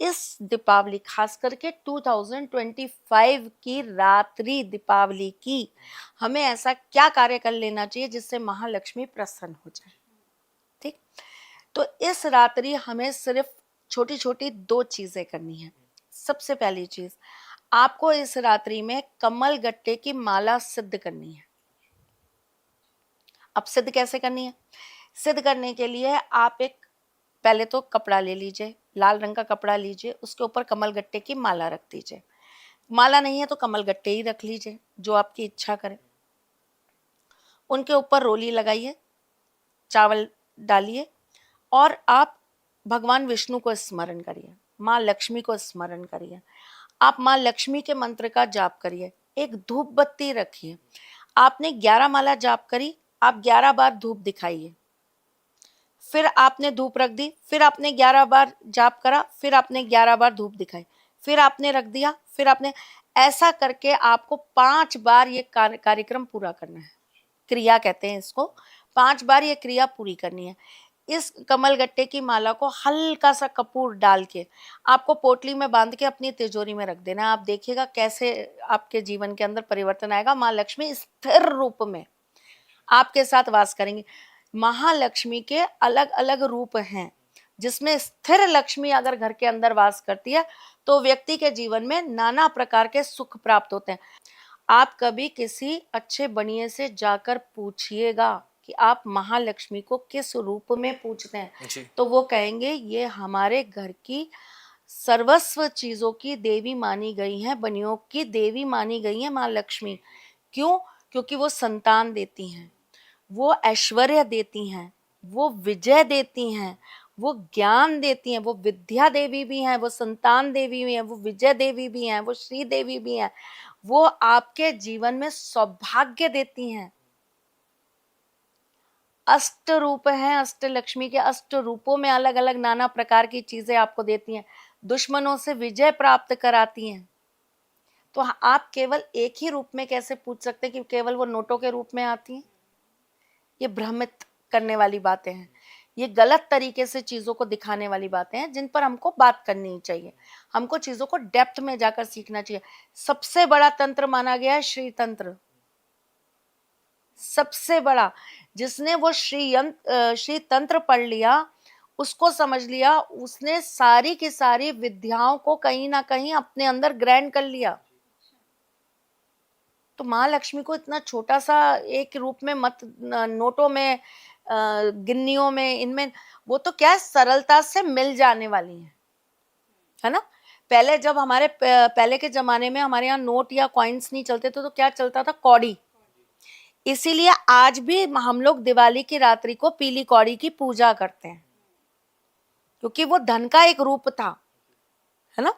इस दीपावली खास करके 2025 की रात्रि दीपावली की हमें ऐसा क्या कार्य कर लेना चाहिए जिससे महालक्ष्मी प्रसन्न हो जाए। ठीक, तो इस रात्रि हमें सिर्फ छोटी छोटी दो चीजें करनी है। सबसे पहली चीज, आपको इस रात्रि में कमल गट्टे की माला सिद्ध करनी है। अब सिद्ध कैसे करनी है? सिद्ध करने के लिए आप एक पहले तो कपड़ा ले लीजिए, लाल रंग का कपड़ा लीजिए, उसके ऊपर कमल गट्टे की माला रख दीजिए। माला नहीं है तो कमल गट्टे ही रख लीजिए, जो आपकी इच्छा करे। उनके ऊपर रोली लगाइए, चावल डालिए और आप भगवान विष्णु को स्मरण करिए, माँ लक्ष्मी को स्मरण करिए। आप माँ लक्ष्मी के मंत्र का जाप करिए, एक धूप बत्ती रखिए। आपने 11 माला जाप करी, आप 11 बार धूप दिखाइए। फिर आपने धूप रख दी, फिर आपने 11 बार जाप करा, फिर आपने 11 बार धूप दिखाई, फिर आपने रख दिया, फिर आपने, ऐसा करके आपको 5 बार ये कार्यक्रम पूरा करना है। क्रिया कहते हैं इसको, 5 बार ये क्रिया पूरी करनी है। इस कमल गट्टे की माला को हल्का सा कपूर डाल के आपको पोटली में बांध के अपनी तिजोरी में रख देना है। आप देखिएगा कैसे आपके जीवन के अंदर परिवर्तन आएगा। माँ लक्ष्मी स्थिर रूप में आपके साथ वास करेंगी। महालक्ष्मी के अलग अलग रूप हैं, जिसमें स्थिर लक्ष्मी अगर घर के अंदर वास करती है तो व्यक्ति के जीवन में नाना प्रकार के सुख प्राप्त होते हैं। आप कभी किसी अच्छे बनिए से जाकर पूछिएगा कि आप महालक्ष्मी को किस रूप में पूजते हैं, तो वो कहेंगे ये हमारे घर की सर्वस्व चीजों की देवी मानी गई है, बनियों की देवी मानी गई है माँ लक्ष्मी। क्यों? क्योंकि वो संतान देती हैं, वो ऐश्वर्य देती हैं, वो विजय देती हैं, वो ज्ञान देती हैं, वो विद्या देवी भी हैं, वो संतान देवी भी हैं, वो विजय देवी भी हैं, वो श्री देवी भी हैं। वो आपके जीवन में सौभाग्य देती हैं। अष्ट रूप हैं, अष्ट लक्ष्मी के अष्ट रूपों में अलग अलग नाना प्रकार की चीजें आपको देती हैं, दुश्मनों से विजय प्राप्त कराती हैं। तो आप केवल एक ही रूप में कैसे पूछ सकते हैं कि केवल वो नोटों के रूप में आती हैं? ये भ्रमित करने वाली बातें हैं, ये गलत तरीके से चीजों को दिखाने वाली बातें हैं, जिन पर हमको बात करनी चाहिए। हमको चीजों को डेप्थ में जाकर सीखना चाहिए। सबसे बड़ा तंत्र माना गया है श्री तंत्र, सबसे बड़ा। जिसने वो श्री तंत्र पढ़ लिया, उसको समझ लिया, उसने सारी की सारी विद्याओं को कहीं ना कहीं अपने अंदर ग्रहण कर लिया। तो माँ लक्ष्मी को इतना छोटा सा एक रूप में मत, नोटों में, गिन्नियों में, इनमें, वो तो क्या सरलता से मिल जाने वाली है ना। पहले जब हमारे पहले के जमाने में हमारे यहाँ नोट या कॉइन्स नहीं चलते थे तो क्या चलता था? कौड़ी। इसीलिए आज भी हम लोग दिवाली की रात्रि को पीली कौड़ी की पूजा करते हैं, क्योंकि वो धन का एक रूप था, है ना।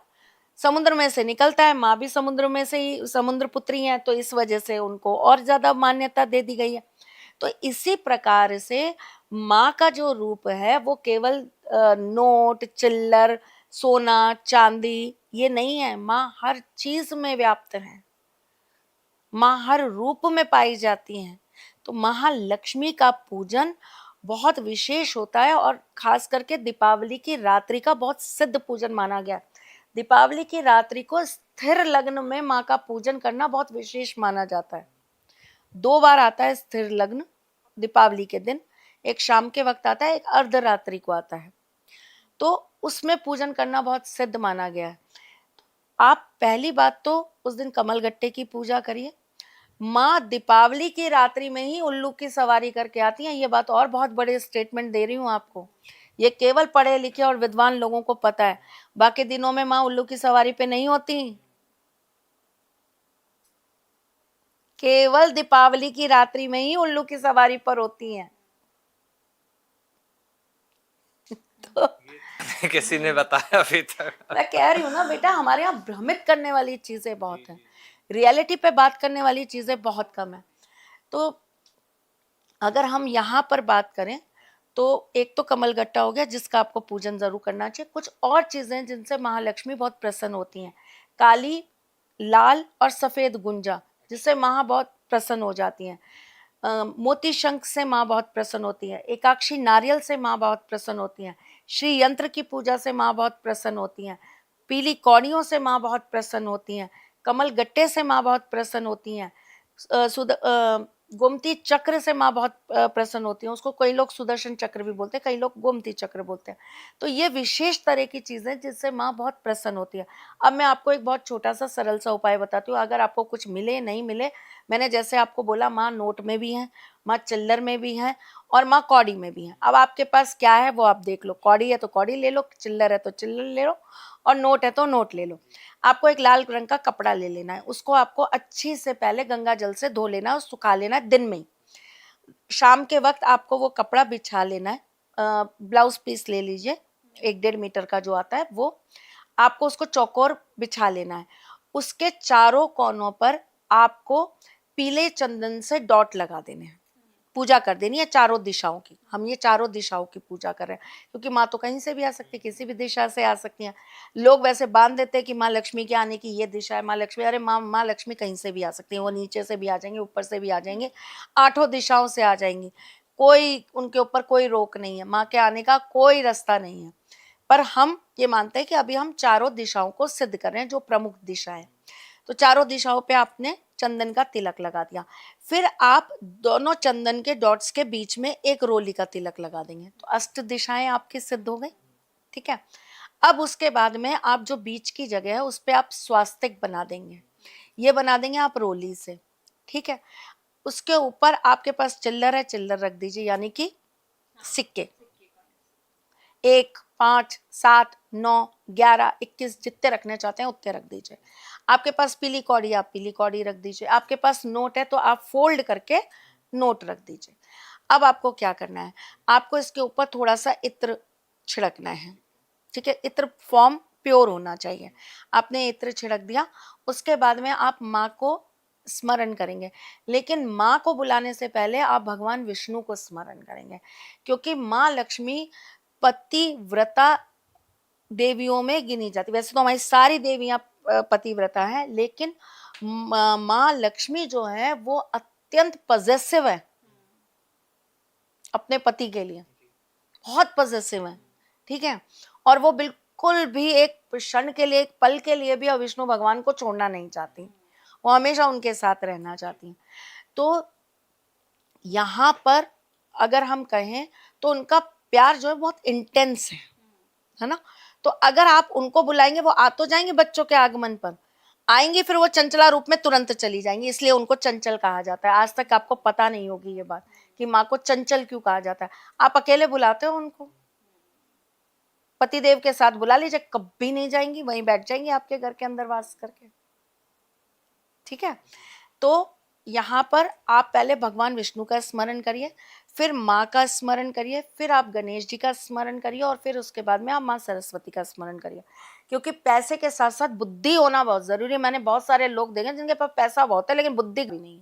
समुद्र में से निकलता है, माँ भी समुद्र में से ही समुद्र पुत्री है, तो इस वजह से उनको और ज्यादा मान्यता दे दी गई है। तो इसी प्रकार से माँ का जो रूप है वो केवल नोट, चिल्लर, सोना, चांदी ये नहीं है। माँ हर चीज में व्याप्त है, माँ हर रूप में पाई जाती हैं। तो महालक्ष्मी का पूजन बहुत विशेष होता है और खास करके दीपावली की रात्रि का बहुत सिद्ध पूजन माना गया। दीपावली की रात्रि को स्थिर लग्न में माँ का पूजन करना बहुत विशेष माना जाता है। 2 बार आता है स्थिर लग्न दीपावली के दिन, एक शाम के वक्त आता है, एक अर्धरात्रि को आता है। तो उसमें पूजन करना बहुत सिद्ध माना गया है। आप पहली बात तो उस दिन कमलगट्टे की पूजा करिए। माँ दीपावली की रात्रि में ही उल्लू की सवारी करके आती हैं। ये बात और बहुत बड़े स्टेटमेंट दे रही हूँ आपको, ये केवल पढ़े लिखे और विद्वान लोगों को पता है, बाकी दिनों में माँ उल्लू की सवारी पे नहीं होती, केवल दीपावली की रात्रि में ही उल्लू की सवारी पर होती हैं। तो किसी ने बताया अभी तक? मैं कह रही हूँ ना बेटा, हमारे यहाँ भ्रमित करने वाली चीजें बहुत हैं, रियलिटी पे बात करने वाली चीजें बहुत कम है। तो अगर हम यहाँ पर बात करें तो एक तो कमलगट्टा हो गया जिसका आपको पूजन जरूर करना चाहिए। कुछ और चीजें जिनसे महालक्ष्मी बहुत प्रसन्न होती हैं, काली, लाल और सफेद गुंजा, जिससे माँ बहुत प्रसन्न हो जाती हैं। मोती शंख से माँ बहुत प्रसन्न होती है, एकाक्षी नारियल से माँ बहुत प्रसन्न होती हैं, श्री यंत्र की पूजा से माँ बहुत प्रसन्न होती हैं, पीली कौड़ियों से माँ बहुत प्रसन्न होती हैं, कमल गट्टे से माँ बहुत प्रसन्न होती हैं, गोमती चक्र से माँ बहुत प्रसन्न होती हैं। उसको कई लोग सुदर्शन चक्र भी बोलते हैं, कई लोग गोमती चक्र बोलते हैं। तो ये विशेष तरह की चीजें जिससे माँ बहुत प्रसन्न होती है। अब मैं आपको एक बहुत छोटा सा सरल सा उपाय बताती हूँ। अगर आपको कुछ मिले नहीं मिले, मैंने जैसे आपको बोला माँ नोट में भी है, माँ चिल्लर में भी है और माँ कौड़ी में भी है। अब आपके पास क्या है वो आप देख लो, कौड़ी है तो कौड़ी ले लो, चिल्लर है तो चिल्लर ले लो और नोट है तो नोट ले लो। आपको एक लाल रंग का कपड़ा ले लेना है, उसको आपको अच्छी से पहले गंगा जल से धो लेना है और सुखा लेना है दिन में ही। शाम के वक्त आपको वो कपड़ा बिछा लेना है, ब्लाउज पीस ले लीजिए 1-1.5 मीटर का जो आता है वो, आपको उसको चौकोर बिछा लेना है। उसके चारों कोनों पर आपको पीले चंदन से डॉट लगा देने हैं। पूजा कर देनी है चारों दिशाओं की। हम ये चारों दिशाओं की पूजा कर रहे हैं क्योंकि माँ तो कहीं से भी आ सकती है, किसी भी दिशा से आ सकती हैं। लोग वैसे बांध देते हैं कि माँ लक्ष्मी के आने की ये दिशा है, माँ लक्ष्मी, अरे माँ लक्ष्मी कहीं से भी आ सकती हैं, वो नीचे से भी आ जाएंगे, ऊपर से भी आ जाएंगे, 8 दिशाओं से आ जाएंगी, कोई उनके ऊपर कोई रोक नहीं है, माँ के आने का कोई रास्ता नहीं है। पर हम ये मानते हैं कि अभी हम चारों दिशाओं को सिद्ध कर रहे हैं, जो प्रमुख दिशा है। तो चारों दिशाओं पे आपने चंदन का तिलक लगा दिया, फिर आप दोनों चंदन के डॉट्स के बीच में एक रोली का तिलक लगा देंगे, तो अष्ट दिशाएं आपकी सिद्ध हो गई। ठीक है, अब उसके बाद में आप जो बीच की जगह है उस पे आप स्वास्तिक बना देंगे, ये बना देंगे आप रोली से। ठीक है, उसके ऊपर आपके पास चिल्लर है, चिल्लर रख दीजिए, यानी कि सिक्के, 1, 5, 7, 9, 11, 21 जितने रखने चाहते हैं उतने रख दीजिए। आपके पास पीली कौड़ी, आप पीली कौड़ी रख दीजिए। आपके पास नोट है तो आप फोल्ड करके नोट रख दीजिए। अब आपको क्या करना है, आपको इसके ऊपर थोड़ा सा इत्र छिड़कना है। ठीक है, इत्र फॉर्म प्योर होना चाहिए। आपने इत्र छिड़क दिया, उसके बाद में आप माँ को स्मरण करेंगे, लेकिन माँ को बुलाने से पहले आप भगवान विष्णु को स्मरण करेंगे, क्योंकि माँ लक्ष्मी पतिव्रता देवियों में गिनी जाती। वैसे तो हमारी सारी देवियां पतिव्रता हैं, लेकिन माँ लक्ष्मी जो है वो अत्यंत पॉजेसिव है अपने पति के लिए, बहुत पॉजेसिव है। ठीक है, और वो बिल्कुल भी एक क्षण के लिए, एक पल के लिए भी विष्णु भगवान को छोड़ना नहीं चाहती, वो हमेशा उनके साथ रहना चाहती हैं। तो यहाँ पर अगर हम कहें तो उनका प्यार जो है बहुत इंटेंस है ना। तो अगर आप उनको बुलाएंगे वो आ तो जाएंगे, बच्चों के आगमन पर आएंगे, फिर वो चंचला रूप में तुरंत चली जाएंगी, इसलिए उनको चंचल कहा जाता है। आज तक आपको पता नहीं होगी ये बात कि माँ को चंचल क्यों कहा जाता है। आप अकेले बुलाते हो उनको, पतिदेव के साथ बुला लीजिए, कभी नहीं जाएंगी, वहीं बैठ जाएंगी आपके घर के अंदर वास करके। ठीक है, तो यहाँ पर आप पहले भगवान विष्णु का स्मरण करिए, फिर माँ का स्मरण करिए, फिर आप गणेश जी का स्मरण करिए और फिर उसके बाद में आप माँ सरस्वती का स्मरण करिए, क्योंकि पैसे के साथ साथ बुद्धि होना बहुत जरूरी है। मैंने बहुत सारे लोग देखे जिनके पास पैसा बहुत है लेकिन बुद्धि भी नहीं,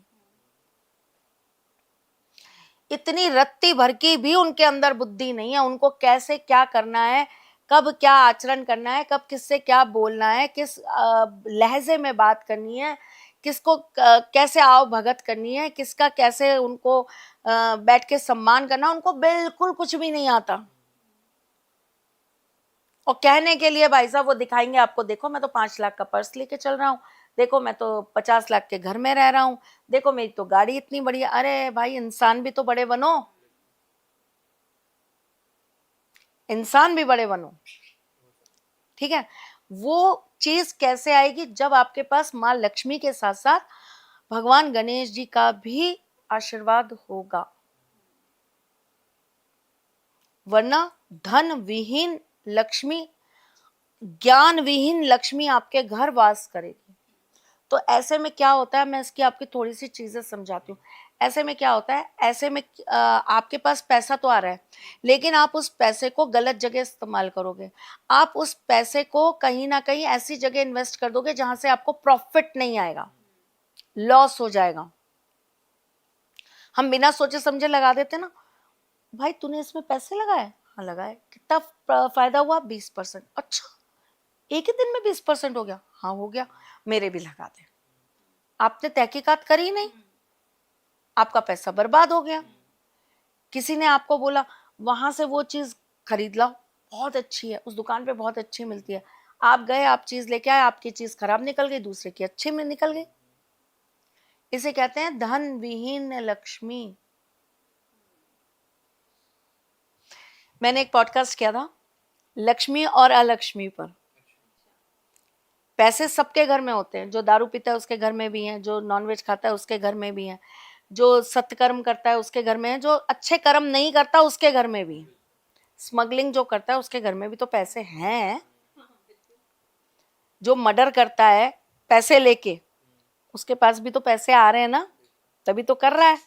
इतनी रत्ती भर की भी उनके अंदर बुद्धि नहीं है। उनको कैसे क्या करना है, कब क्या आचरण करना है, कब किससे क्या बोलना है, किस लहजे में बात करनी है, किसको कैसे आओ भगत करनी है, किसका कैसे उनको बैठ के सम्मान करना, उनको बिल्कुल कुछ भी नहीं आता। और कहने के लिए भाई साहब वो दिखाएंगे आपको, देखो मैं तो 5 लाख का पर्स लेके चल रहा हूँ, देखो मैं तो 50 लाख के घर में रह रहा हूँ, देखो मेरी तो गाड़ी इतनी बढ़िया। अरे भाई, इंसान भी तो बड़े बनो, इंसान भी बड़े बनो। ठीक है, वो चीज कैसे आएगी, जब आपके पास माँ लक्ष्मी के साथ साथ भगवान गणेश जी का भी आशीर्वाद होगा, वरना धन विहीन लक्ष्मी, ज्ञान विहीन लक्ष्मी आपके घर वास करेगी। तो ऐसे में क्या होता है, मैं इसकी आपकी थोड़ी सी चीजें समझाती हूँ। ऐसे में क्या होता है, ऐसे में आपके पास पैसा तो आ रहा है, लेकिन आप उस पैसे को गलत जगह इस्तेमाल करोगे। आप उस पैसे को कहीं ना कहीं ऐसी जगह इन्वेस्ट कर दोगे जहां से आपको प्रॉफिट नहीं आएगा, लॉस हो जाएगा। हम बिना सोचे समझे लगा देते ना, भाई तूने इसमें पैसे लगाए, हाँ लगाए, कितना फायदा हुआ, 20%। अच्छा, एक ही दिन में 20% हो गया, हाँ हो गया, मेरे भी लगा दे। आपने तहकीकात करी नहीं, आपका पैसा बर्बाद हो गया। किसी ने आपको बोला वहां से वो चीज खरीद लाओ, बहुत अच्छी है, उस दुकान पे बहुत अच्छी मिलती है। आप गए, आप चीज लेके आए, आपकी चीज खराब निकल गई, दूसरे की अच्छी में निकल गई। इसे कहते हैं धन विहीन लक्ष्मी। मैंने एक पॉडकास्ट किया था लक्ष्मी और अलक्ष्मी पर। पैसे सबके घर में होते हैं, जो दारू पीता है उसके घर में भी हैं, जो नॉनवेज खाता है उसके घर में भी हैं, जो सत्कर्म करता है उसके घर में है, जो अच्छे कर्म नहीं करता उसके घर में भी है, स्मगलिंग जो करता है उसके घर में भी तो पैसे हैं, जो मर्डर करता है पैसे लेके उसके पास भी तो पैसे आ रहे हैं ना, तभी तो कर रहा है।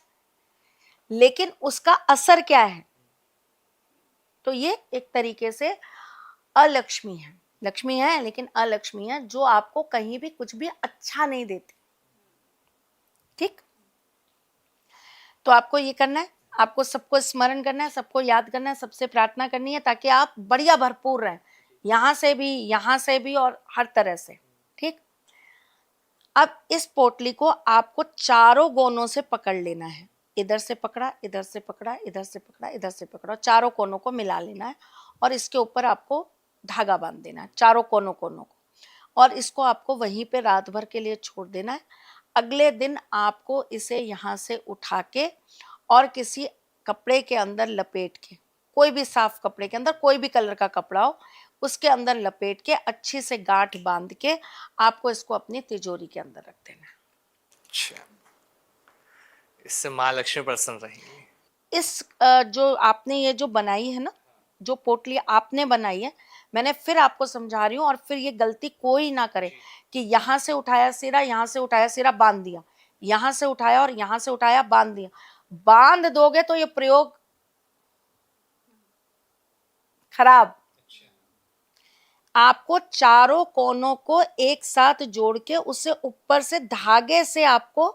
लेकिन उसका असर क्या है? तो ये एक तरीके से अलक्ष्मी है। लक्ष्मी है लेकिन अलक्ष्मी है, जो आपको कहीं भी कुछ भी अच्छा नहीं देती। ठीक, तो आपको ये करना है, आपको सबको स्मरण करना है, सबको याद करना है, सबसे प्रार्थना करनी है ताकि आप बढ़िया भरपूर रहें, यहां से भी और हर तरह से। ठीक, अब इस पोटली को आपको चारों कोनों से पकड़ लेना है। इधर से पकड़ा, इधर से पकड़ा, इधर से पकड़ा, इधर से पकड़ा, चारों कोनों को मिला लेना है और इसके ऊपर आपको धागा बांध देना है, चारों कोनों कोनों को, और इसको आपको वहीं पे रात भर के लिए छोड़ देना है। अगले दिन आपको इसे यहाँ से उठा के और किसी कपड़े के अंदर लपेट के, कोई भी साफ कपड़े के अंदर, कोई भी कलर का कपड़ा हो उसके अंदर लपेट के अच्छी से गांठ बांध के आपको इसको अपनी तिजोरी के अंदर रख देना है। अच्छा, इससे माँ लक्ष्मी प्रसन्न रहेंगी। इस जो आपने ये जो बनाई है ना, जो पोटली आपने बनाई है, मैंने फिर आपको समझा रही हूँ, और फिर ये गलती कोई ना करे कि यहाँ से उठाया सिरा, यहाँ से उठाया सिरा, बांध दिया, यहाँ से उठाया और यहाँ से उठाया बांध दिया। बांध दोगे तो ये प्रयोग खराब। आपको चारों कोनों को एक साथ जोड़ के उसे ऊपर से धागे से आपको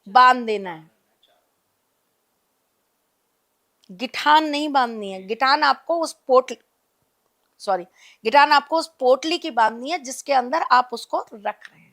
बांध देना है। गिठान नहीं बांधनी है, गिठान आपको उस गिठान आपको उस पोटली की बांधनी है जिसके अंदर आप उसको रख रहे हैं।